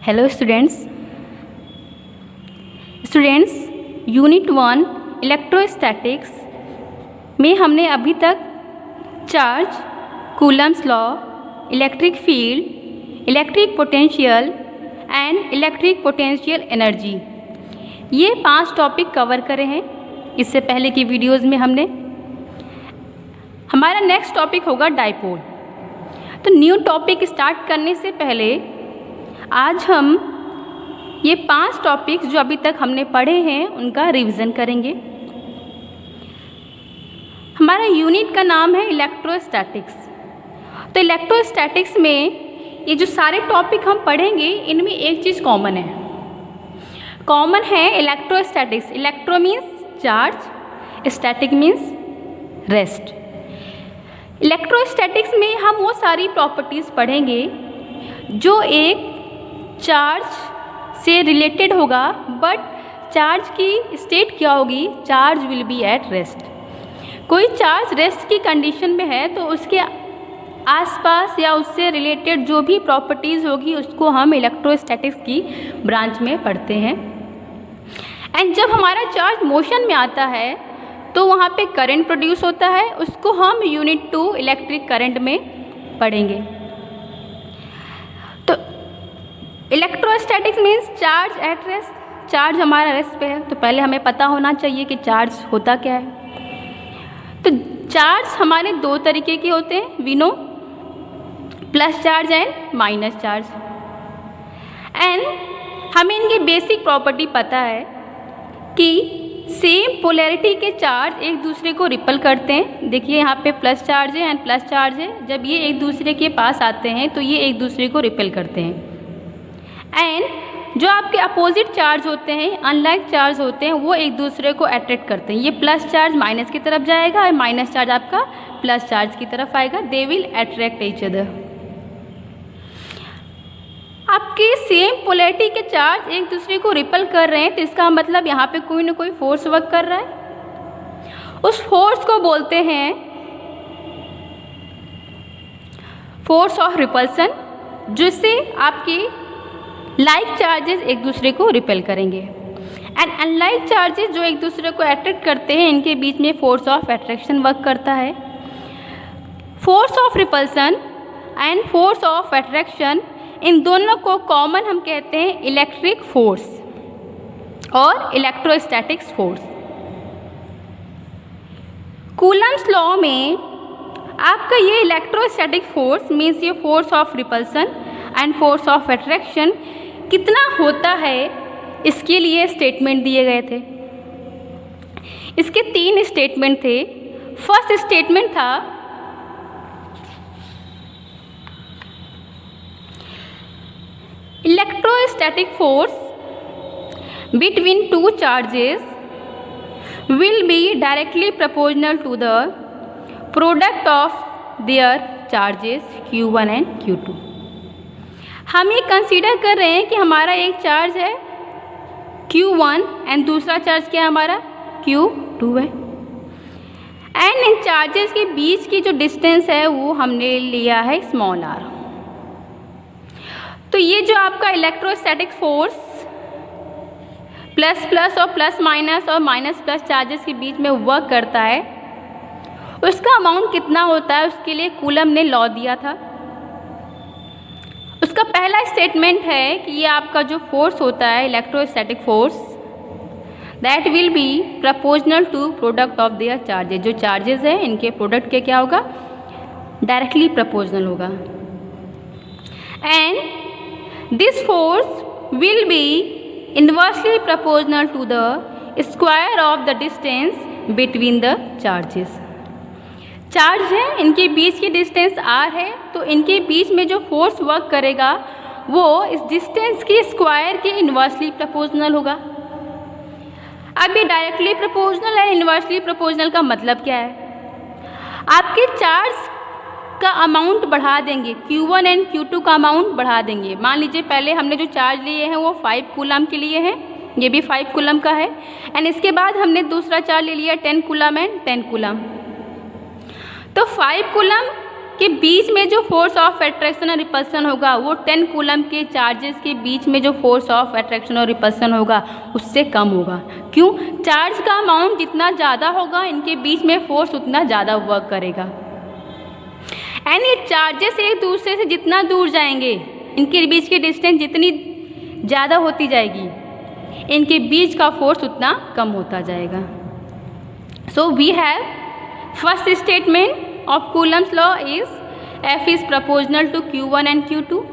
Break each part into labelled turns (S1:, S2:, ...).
S1: Hello students unit 1 electrostatics में हमने अभी तक charge, Coulomb's law, electric field, electric potential and electric potential energy ये 5 टॉपिक कवर करे हैं। इससे पहले की वीडियोज़ में हमारा नेक्स्ट टॉपिक होगा डाइपोल। तो न्यू टॉपिक स्टार्ट करने से पहले आज हम ये 5 टॉपिक्स जो अभी तक हमने पढ़े हैं उनका रिवीजन करेंगे। हमारा यूनिट का नाम है इलेक्ट्रोस्टैटिक्स। तो इलेक्ट्रोस्टैटिक्स में ये जो सारे टॉपिक हम पढ़ेंगे इनमें एक चीज़ कॉमन है electrostatics. Electro means charge, static means rest. Electrostatics में हम वो सारी प्रॉपर्टीज़ पढ़ेंगे जो एक चार्ज से रिलेटेड होगा, बट चार्ज की स्टेट क्या होगी? Charge will be at rest. कोई चार्ज रेस्ट की कंडीशन में है तो उसके आसपास या उससे रिलेटेड जो भी प्रॉपर्टीज़ होगी उसको हम इलेक्ट्रोस्टैटिक्स की ब्रांच में पढ़ते हैं। एंड जब हमारा चार्ज मोशन में आता है तो वहाँ पे करंट प्रोड्यूस होता है, उसको हम यूनिट 2 इलेक्ट्रिक करंट में पढ़ेंगे। तो electrostatics means charge at rest. Charge हमारा रेस्ट पे है तो पहले हमें पता होना चाहिए कि चार्ज होता क्या है। तो चार्ज हमारे 2 तरीके के होते हैं, we know, plus charge and minus charge. And हमें इनकी बेसिक प्रॉपर्टी पता है कि सेम पोलैरिटी के चार्ज एक दूसरे को रिपल करते हैं। देखिए यहाँ पे प्लस चार्ज है एंड प्लस चार्ज है, जब ये एक दूसरे के पास आते हैं तो ये एक दूसरे को रिपल करते हैं। एंड जो आपके अपोजिट चार्ज होते हैं, अनलाइक चार्ज होते हैं, वो एक दूसरे को अट्रैक्ट करते हैं। ये प्लस चार्ज माइनस की तरफ जाएगा और माइनस चार्ज आपका प्लस चार्ज की तरफ आएगा। They will attract each other. आपके सेम पोलैरिटी के चार्ज एक दूसरे को रिपल कर रहे हैं तो इसका मतलब यहाँ पे कोई ना कोई फोर्स वर्क कर रहा है। उस फोर्स को बोलते हैं फोर्स ऑफ रिपल्सन, जिससे आपके लाइक चार्जेस एक दूसरे को रिपेल करेंगे। एंड अनलाइक चार्जेस जो एक दूसरे को अट्रैक्ट करते हैं इनके बीच में फोर्स ऑफ अट्रैक्शन वर्क करता है। Force of repulsion and force of attraction, इन दोनों को कॉमन हम कहते हैं इलेक्ट्रिक फोर्स और इलेक्ट्रोस्टैटिक्स फोर्स। कूलम्स लॉ में आपका ये इलेक्ट्रोस्टैटिक फोर्स मीन्स ये force of repulsion and force of attraction कितना होता है इसके लिए स्टेटमेंट दिए गए थे। इसके 3 स्टेटमेंट थे। फर्स्ट स्टेटमेंट था electrostatic force between 2 charges will be directly proportional to the product of their charges Q1 and Q2। हम ये कंसीडर कर रहे हैं कि हमारा एक चार्ज है Q1 एंड दूसरा चार्ज क्या है हमारा Q2 है। एंड इन चार्जेस के बीच की जो डिस्टेंस है वो हमने लिया है स्मॉल r। तो ये जो आपका इलेक्ट्रोस्टैटिक फोर्स प्लस प्लस और प्लस माइनस और माइनस प्लस चार्जेस के बीच में वर्क करता है, उसका अमाउंट कितना होता है उसके लिए कूलम ने लॉ दिया था। उसका पहला स्टेटमेंट है कि ये आपका जो फोर्स होता है electrostatic force that will be proportional to product of their charges. जो चार्जेस हैं इनके प्रोडक्ट के क्या होगा? डायरेक्टली प्रोपोर्शनल होगा। And this force will be inversely proportional to the square of the distance between the charges. Charge है, इनके बीच की डिस्टेंस r है, तो इनके बीच में जो फोर्स वर्क करेगा वो इस डिस्टेंस के स्क्वायर के इन्वर्सली प्रोपोर्शनल होगा। अब ये डायरेक्टली प्रोपोर्शनल है, इन्वर्सली प्रोपोर्शनल का मतलब क्या है? आपके चार्ज का अमाउंट बढ़ा देंगे, Q1 एंड Q2 का अमाउंट बढ़ा देंगे। मान लीजिए पहले हमने जो चार्ज लिए हैं वो 5 कूलम के लिए हैं, ये भी 5 कूलम का है। एंड इसके बाद हमने दूसरा चार्ज ले लिया 10 कूलम एंड 10 कूलम। तो 5 कूलम के बीच में जो फोर्स ऑफ अट्रैक्शन और रिपल्सन होगा वो 10 कूलम के चार्जेस के बीच में जो फोर्स ऑफ अट्रैक्शन और रिपल्सन होगा उससे कम होगा। क्यों? चार्ज का अमाउंट जितना ज़्यादा होगा इनके बीच में फोर्स उतना ज़्यादा वर्क करेगा। एंड ये चार्जेस एक दूसरे से जितना दूर जाएंगे, इनके बीच की डिस्टेंस जितनी ज़्यादा होती जाएगी, इनके बीच का फोर्स उतना कम होता जाएगा। So we have first statement of Coulomb's law is F is proportional to Q1 and Q2,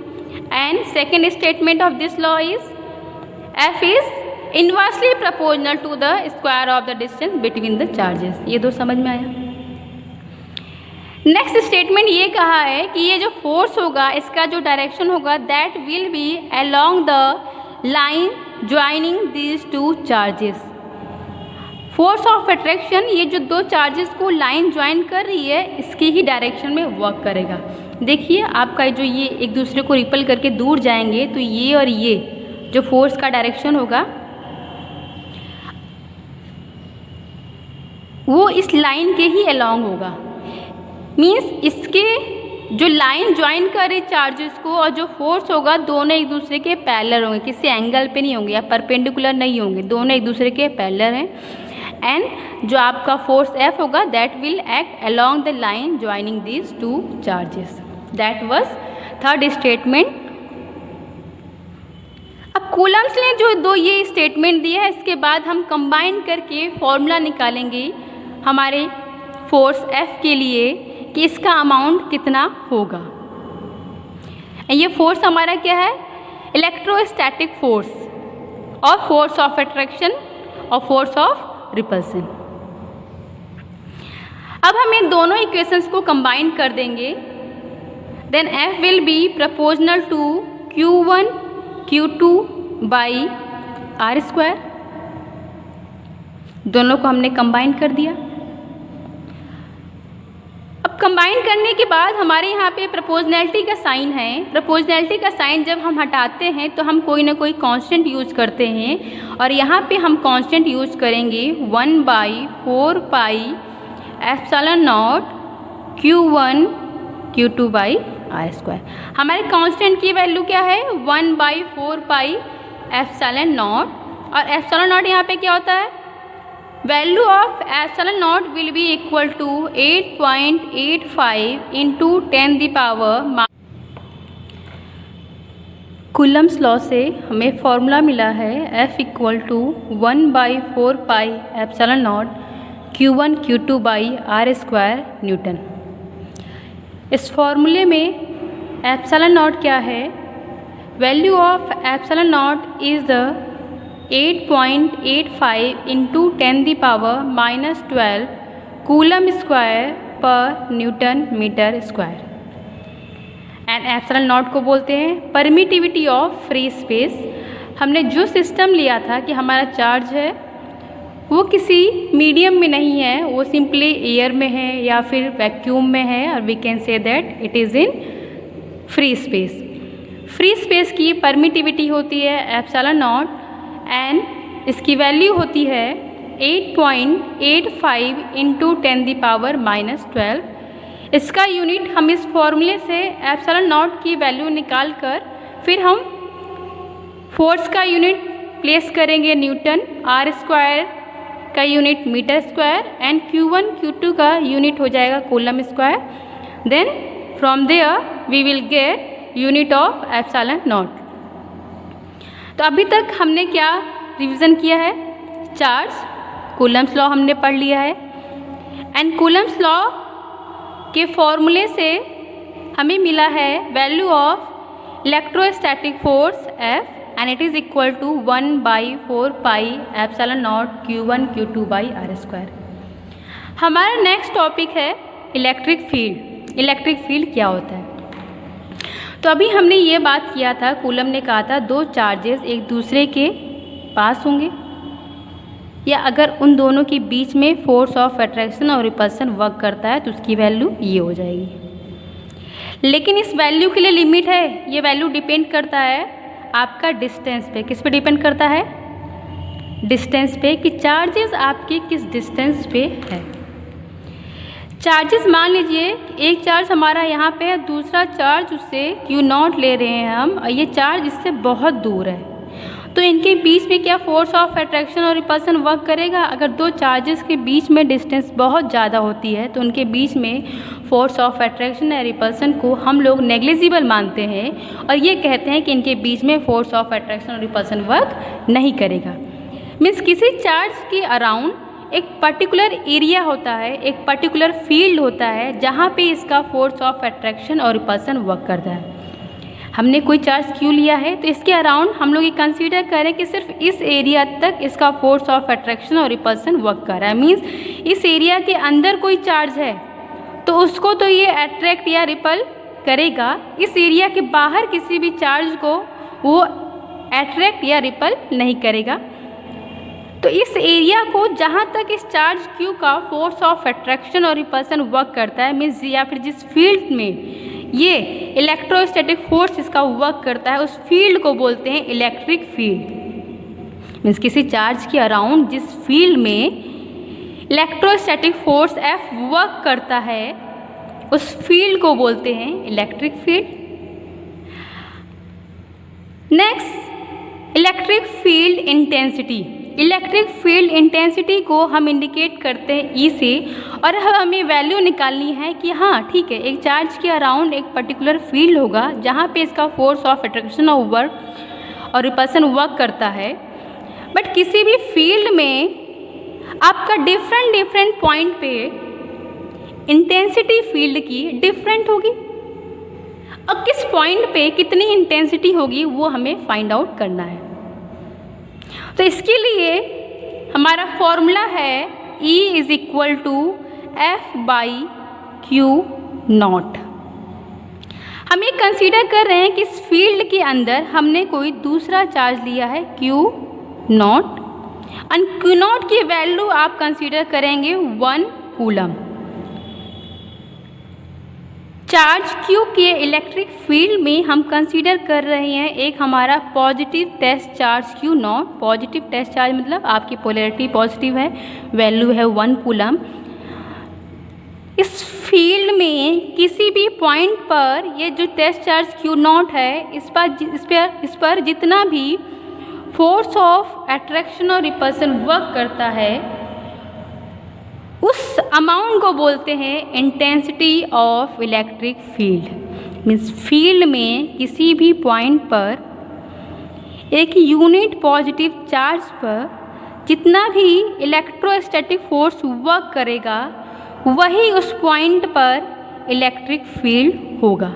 S1: and second statement of this law is F is inversely proportional to the square of the distance between the charges। ये दो समझ में आया। Next statement ये कहा है कि ये जो फोर्स होगा इसका जो डायरेक्शन होगा that will B along the line joining these two charges. Force of attraction ये जो दो चार्जेस को लाइन ज्वाइन कर रही है इसकी ही डायरेक्शन में वर्क करेगा। देखिए आपका जो ये एक दूसरे को रिपल करके दूर जाएंगे तो ये और ये जो फोर्स का डायरेक्शन होगा वो इस लाइन के ही अलोंग होगा। मीन्स इसके जो लाइन ज्वाइन कर रही चार्जेस को और जो फोर्स होगा दोनों एक दूसरे के पैरेलल होंगे, किसी एंगल पे नहीं होंगे या परपेंडिकुलर नहीं होंगे, दोनों एक दूसरे के पैरेलल हैं। एंड जो आपका फोर्स F होगा that will act along the line joining these two charges. That was third statement. अब कूलम्स ने जो दो ये स्टेटमेंट दिया है इसके बाद हम कंबाइन करके फॉर्मूला निकालेंगे हमारे फोर्स F के लिए कि इसका अमाउंट कितना होगा। ये फोर्स हमारा क्या है? इलेक्ट्रोस्टैटिक फोर्स और फोर्स ऑफ अट्रैक्शन और फोर्स ऑफ रिपल्सन। अब हम इन दोनों इक्वेशंस को कंबाइन कर देंगे। Then F will be proportional to Q1 Q2 by R square. दोनों को हमने कंबाइन कर दिया। अब कंबाइन करने के बाद हमारे यहाँ पे प्रोपोर्शनैलिटी का साइन है। प्रोपोर्शनैलिटी का साइन जब हम हटाते हैं तो हम कोई ना कोई कांस्टेंट यूज करते हैं और यहाँ पे हम कांस्टेंट यूज करेंगे 1/4 pi epsilon naught Q1 Q2 by R square. हमारे कांस्टेंट की वैल्यू क्या है? 1/4 पाई एप्सिलॉन नॉट। और एप्सिलॉन नॉट यहाँ पे क्या होता है? Value of epsilon naught will be equal to 8.85 into 10 the power. Coulomb's law से हमें फॉर्मूला मिला है F equal to 1/4 pi epsilon naught Q1 Q2 by R square newton. इस फॉर्मूले में एप्सिलॉन नॉट क्या है? Value of epsilon not is the 8.85 into 10 the power -12 coulomb square per newton metre square. And epsilon not को बोलते हैं permittivity of free space. हमने जो सिस्टम लिया था कि हमारा चार्ज है वो किसी मीडियम में नहीं है, वो सिंपली एयर में है या फिर वैक्यूम में है और we can say that it is in free space. Free space की परमिटिविटी होती है एप्सिलॉन नॉट एंड इसकी वैल्यू होती है 8.85 इंटू 10 द पावर -12। इसका यूनिट हम इस फॉर्मूले से एप्सिलॉन नॉट की वैल्यू निकाल कर फिर हम फोर्स का यूनिट प्लेस करेंगे न्यूटन, R स्क्वायर का unit metre square and Q1 Q2 का यूनिट हो जाएगा coulomb square. Then from there we will get unit of epsilon naught. तो अभी तक हमने क्या रिवीजन किया है? चार्ज, कूलम्स लॉ हमने पढ़ लिया है एंड कूलम्स लॉ के फॉर्मूले से हमें मिला है value of electrostatic force F and it is equal to 1/4 pi epsilon naught Q1 Q2 by R square. हमारा नेक्स्ट टॉपिक है इलेक्ट्रिक फील्ड। इलेक्ट्रिक फील्ड क्या होता है? तो अभी हमने ये बात किया था, कूलम ने कहा था दो चार्जेस एक दूसरे के पास होंगे या अगर उन दोनों के बीच में फोर्स ऑफ अट्रैक्शन और रिपल्सन वर्क करता है तो उसकी वैल्यू ये हो जाएगी। लेकिन इस वैल्यू के लिए लिमिट है। ये वैल्यू डिपेंड करता है आपका डिस्टेंस पे। किस पे डिपेंड करता है? डिस्टेंस पे, कि चार्जेस आपके किस डिस्टेंस पे है। चार्जेस मान लीजिए एक चार्ज हमारा यहाँ पे है, दूसरा चार्ज उससे Q0 ले रहे हैं हम, और ये चार्ज इससे बहुत दूर है, तो इनके बीच में क्या फोर्स ऑफ अट्रैक्शन और रिपल्सन वर्क करेगा? अगर दो चार्जेस के बीच में डिस्टेंस बहुत ज़्यादा होती है तो उनके बीच में फोर्स ऑफ अट्रैक्शन या रिपल्सन को हम लोग नेग्लिजिबल मानते हैं और ये कहते हैं कि इनके बीच में फोर्स ऑफ अट्रैक्शन और रिपल्सन वर्क नहीं करेगा। मीन्स किसी चार्ज के अराउंड एक पर्टिकुलर एरिया होता है, एक पर्टिकुलर फील्ड होता है जहाँ पे इसका फोर्स ऑफ अट्रैक्शन और रिपल्सन वर्क करता है। हमने कोई चार्ज Q लिया है तो इसके अराउंड हम लोग ये कंसीडर करें कि सिर्फ इस एरिया तक इसका फोर्स ऑफ अट्रैक्शन और रिपल्सन वर्क कर रहा है। मीन्स इस एरिया के अंदर कोई चार्ज है तो उसको तो ये अट्रैक्ट या रिपल करेगा, इस एरिया के बाहर किसी भी चार्ज को वो अट्रैक्ट या रिपल नहीं करेगा। तो इस एरिया को जहाँ तक इस चार्ज Q का फोर्स ऑफ अट्रैक्शन और रिपल्सन वर्क करता है, मीन्स या फिर जिस फील्ड में ये इलेक्ट्रोस्टैटिक फोर्स इसका वर्क करता है उस फील्ड को बोलते हैं इलेक्ट्रिक फील्ड। मीन्स किसी चार्ज के अराउंड जिस फील्ड में इलेक्ट्रोस्टैटिक फोर्स F वर्क करता है उस फील्ड को बोलते हैं electric field. Next, electric field intensity. Electric field intensity को हम इंडिकेट करते हैं E से, और हमें वैल्यू निकालनी है कि हाँ ठीक है, एक चार्ज के अराउंड एक पर्टिकुलर फील्ड होगा जहाँ पे इसका फोर्स ऑफ अट्रैक्शन और वर्क और रिपल्सन वर्क करता है, बट किसी भी फील्ड में आपका डिफरेंट पॉइंट पे इंटेंसिटी फील्ड की डिफरेंट होगी और किस पॉइंट पे कितनी इंटेंसिटी होगी वो हमें फाइंड आउट करना है। तो इसके लिए हमारा फॉर्मूला है E is equal to F/Q0। हम ये कंसीडर कर रहे हैं कि इस फील्ड के अंदर हमने कोई दूसरा चार्ज लिया है Q0, और Q0 की वैल्यू आप कंसीडर करेंगे 1 कूलम। चार्ज Q के इलेक्ट्रिक फील्ड में हम कंसीडर कर रहे हैं एक हमारा positive test charge Q0। Positive test charge मतलब आपकी पोलैरिटी पॉजिटिव है, वैल्यू है 1 कूलम। इस फील्ड में किसी भी पॉइंट पर ये जो टेस्ट चार्ज Q0 है इस पर जितना भी फोर्स ऑफ अट्रैक्शन और रिपल्सन वर्क करता है उस अमाउंट को बोलते हैं intensity of electric field. Means field में किसी भी पॉइंट पर एक यूनिट पॉजिटिव चार्ज पर जितना भी इलेक्ट्रोस्टैटिक फोर्स वर्क करेगा वही उस पॉइंट पर इलेक्ट्रिक फील्ड होगा।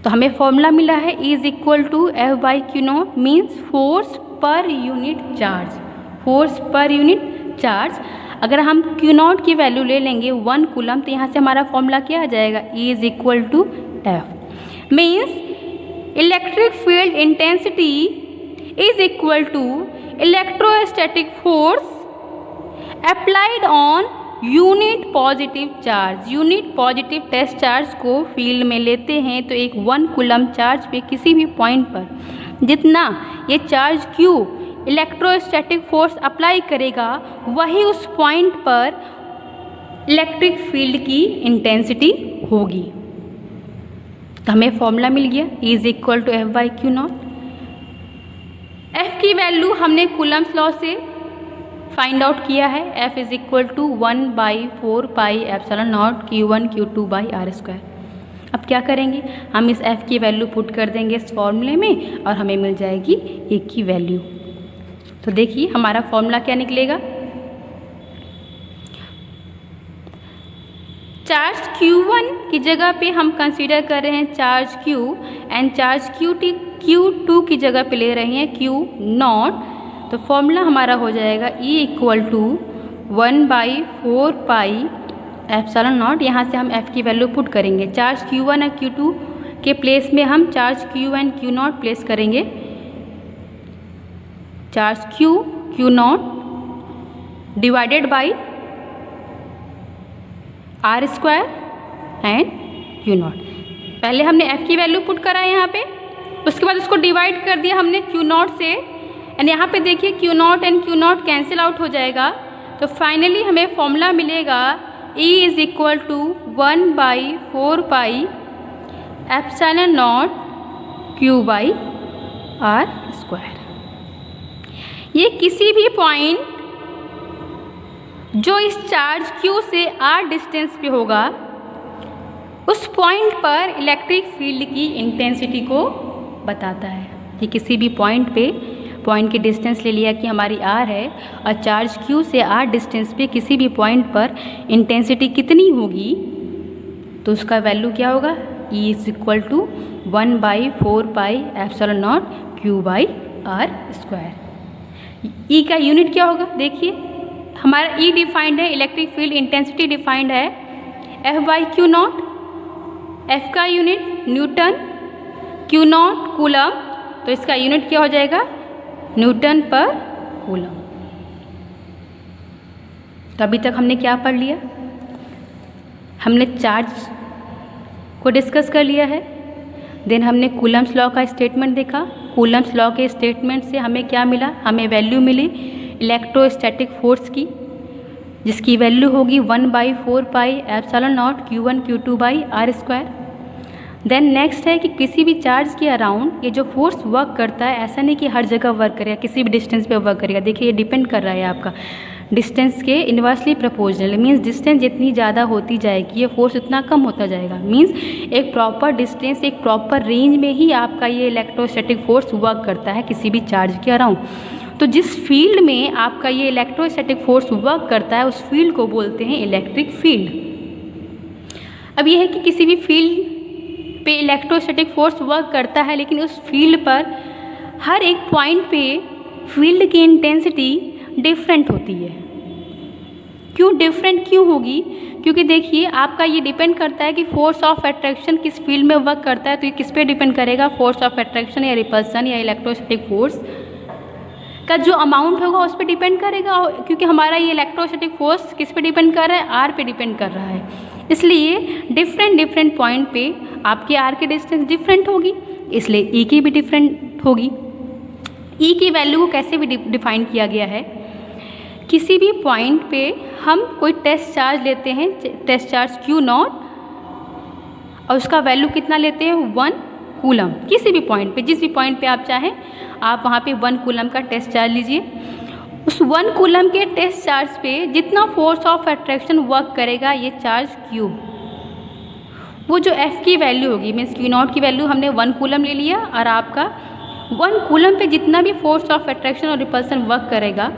S1: तो हमें फॉर्मूला मिला है E is equal to F/Q0, means force पर यूनिट चार्ज। फोर्स पर यूनिट चार्ज अगर हम Q0 की वैल्यू ले लेंगे 1 कूलम तो यहाँ से हमारा फॉर्मूला क्या आ जाएगा? E is equal to F, means electric field intensity is equal to electrostatic force applied on unit positive charge. Unit positive test charge को फील्ड में लेते हैं तो एक 1 कूलम चार्ज पे किसी भी पॉइंट पर जितना ये charge Q electrostatic force apply करेगा वही उस पॉइंट पर इलेक्ट्रिक फील्ड की इंटेंसिटी होगी। तो हमें फॉर्मूला मिल गया E is equal to F/Q0। F की वैल्यू हमने कूलम्स लॉ से फाइंड आउट किया है। F is equal to 1/4 pi epsilon naught Q1 Q2/r²। अब क्या करेंगे, हम इस F की वैल्यू पुट कर देंगे इस फॉर्मूले में और हमें मिल जाएगी E की वैल्यू। तो देखिए हमारा फॉर्मूला क्या निकलेगा। चार्ज Q1 की जगह पे हम कंसीडर कर रहे हैं charge Q and charge Q2 की जगह पे ले रहे हैं Q0। तो फॉर्मूला हमारा हो जाएगा E equal to 1/4 pi epsilon naught. यहाँ से हम F की वैल्यू पुट करेंगे। चार्ज Q1 और Q2 के प्लेस में हम charge Q and Q0 place करेंगे। Charge Q0 divided by r² and Q0। पहले हमने F की वैल्यू पुट करा है यहाँ पे, उसके बाद उसको डिवाइड कर दिया हमने Q0 से, एंड यहाँ पे देखिए Q0 and Q0 cancel out हो जाएगा तो फाइनली हमें फॉर्मूला मिलेगा E is equal to 1/4 epsilon naught Q by R square. ये किसी भी पॉइंट जो इस चार्ज Q से R डिस्टेंस पे होगा उस पॉइंट पर इलेक्ट्रिक फील्ड की इंटेंसिटी को बताता है। कि किसी भी पॉइंट पे पॉइंट की डिस्टेंस ले लिया कि हमारी R है और चार्ज Q से R डिस्टेंस पे किसी भी पॉइंट पर इंटेंसिटी कितनी होगी तो उसका वैल्यू क्या होगा, E is equal to 1/4 epsilon naught Q by R square. E का यूनिट क्या होगा, देखिए हमारा E डिफाइंड है, इलेक्ट्रिक फील्ड इंटेंसिटी डिफाइंड है F/Q नॉट, F का unit Newton, Q naught coulomb, तो इसका यूनिट क्या हो जाएगा न्यूटन पर कूलम। तो अभी तक हमने क्या पढ़ लिया, हमने चार्ज को डिस्कस कर लिया है, देन हमने कूलम्स लॉ का स्टेटमेंट देखा। कूलम्स लॉ के स्टेटमेंट से हमें क्या मिला, हमें वैल्यू मिली इलेक्ट्रोस्टैटिक फोर्स की, जिसकी वैल्यू होगी 1/4 epsilon naught Q1 Q2 by R square. Then next है कि किसी भी चार्ज के अराउंड ये जो फोर्स वर्क करता है, ऐसा नहीं कि हर जगह वर्क करेगा, किसी भी डिस्टेंस पे वर्क करेगा। देखिए ये डिपेंड कर रहा है आपका डिस्टेंस के इन्वर्सली प्रोपोर्शनल, मीन्स डिस्टेंस जितनी ज़्यादा होती जाएगी ये फोर्स उतना कम होता जाएगा। मीन्स एक प्रॉपर डिस्टेंस, एक प्रॉपर रेंज में ही आपका ये इलेक्ट्रोस्टैटिक फोर्स वर्क करता है किसी भी चार्ज के अराउंड। तो जिस फील्ड में आपका ये इलेक्ट्रोस्टैटिक फोर्स वर्क करता है उस फील्ड को बोलते हैं इलेक्ट्रिक फील्ड। अब ये है कि किसी भी फील्ड पे इलेक्ट्रोस्टैटिक फोर्स वर्क करता है, लेकिन उस फील्ड पर हर एक पॉइंट पे फील्ड की इंटेंसिटी डिफरेंट होती है। क्यों डिफरेंट क्यों होगी, क्योंकि देखिए आपका ये डिपेंड करता है कि फोर्स ऑफ अट्रैक्शन किस फील्ड में वर्क करता है। तो ये किस पे डिपेंड करेगा, फोर्स ऑफ अट्रैक्शन या रिपल्सन या इलेक्ट्रोस्टैटिक फोर्स का जो अमाउंट होगा उस पर डिपेंड करेगा। क्योंकि हमारा ये इलेक्ट्रोस्टैटिक फोर्स किस पे डिपेंड कर रहा है, आर पे डिपेंड कर रहा है। इसलिए डिफरेंट पॉइंट पे आपके आर की डिस्टेंस डिफरेंट होगी, इसलिए ई की भी डिफरेंट होगी। ई की वैल्यू को कैसे भी डिफाइन किया गया है, किसी भी पॉइंट पे हम कोई टेस्ट चार्ज लेते हैं, टेस्ट चार्ज Q नॉट, और उसका वैल्यू कितना लेते हैं 1 कूलम। किसी भी पॉइंट पे, जिस भी पॉइंट पे आप चाहें आप वहाँ पे 1 कूलम का टेस्ट चार्ज लीजिए। उस 1 कूलम के टेस्ट चार्ज पे जितना फोर्स ऑफ अट्रैक्शन वर्क करेगा ये चार्ज Q, वो जो F की वैल्यू होगी, मीन्स Q नॉट की वैल्यू हमने 1 कूलम ले लिया, और आपका 1 कूलम पे जितना भी फोर्स ऑफ अट्रैक्शन और रिपल्सन वर्क करेगा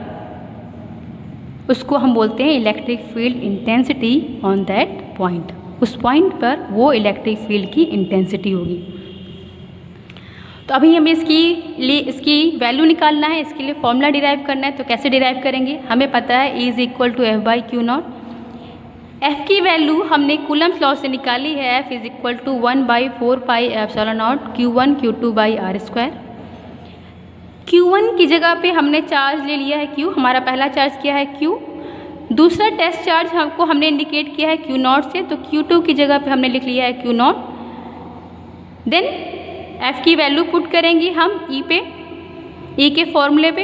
S1: उसको हम बोलते हैं electric field intensity on that point. उस पॉइंट पर वो इलेक्ट्रिक फील्ड की इंटेंसिटी होगी। तो अभी हमें इसकी वैल्यू निकालना है, इसके लिए फॉर्मूला डिराइव करना है। तो कैसे डिराइव करेंगे, हमें पता है E is equal to F/Q naught. F की वैल्यू हमने कूलम्स लॉ से निकाली है, F is equal to 1/4 epsilon naught Q1 Q2 by R square. Q1 की जगह पे हमने चार्ज ले लिया है Q, हमारा पहला चार्ज किया है Q। दूसरा टेस्ट चार्ज हमने इंडिकेट किया है Q नॉट से, तो Q2 की जगह पे हमने लिख लिया है Q नॉट। देन F की वैल्यू पुट करेंगे हम E पे, E के फॉर्मूले पे,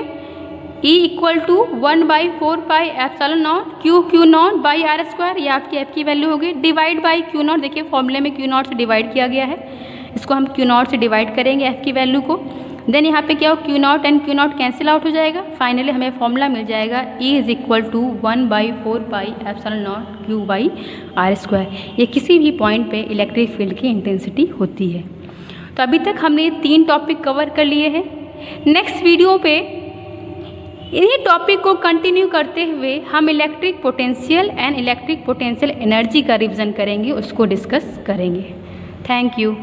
S1: E equal to 1/4 epsilon naught Q naught by R square, ये आपकी F की वैल्यू होगी, डिवाइड बाई Q नॉट। देखिए फॉर्मूले में Q नॉट से डिवाइड किया गया है, इसको हम Q नॉट से डिवाइड करेंगे F की वैल्यू को। देन यहाँ पे क्या हो, Q naught and Q naught cancel out हो जाएगा। फाइनली हमें फॉर्मूला मिल जाएगा E is equal to 1/4 epsilon naught Q by R square. ये किसी भी पॉइंट पे इलेक्ट्रिक फील्ड की इंटेंसिटी होती है। तो अभी तक हमने 3 टॉपिक कवर कर लिए हैं। नेक्स्ट वीडियो पे इन्हीं टॉपिक को कंटिन्यू करते हुए हम electric potential and electric potential energy का रिवीजन करेंगे, उसको डिस्कस करेंगे। Thank you.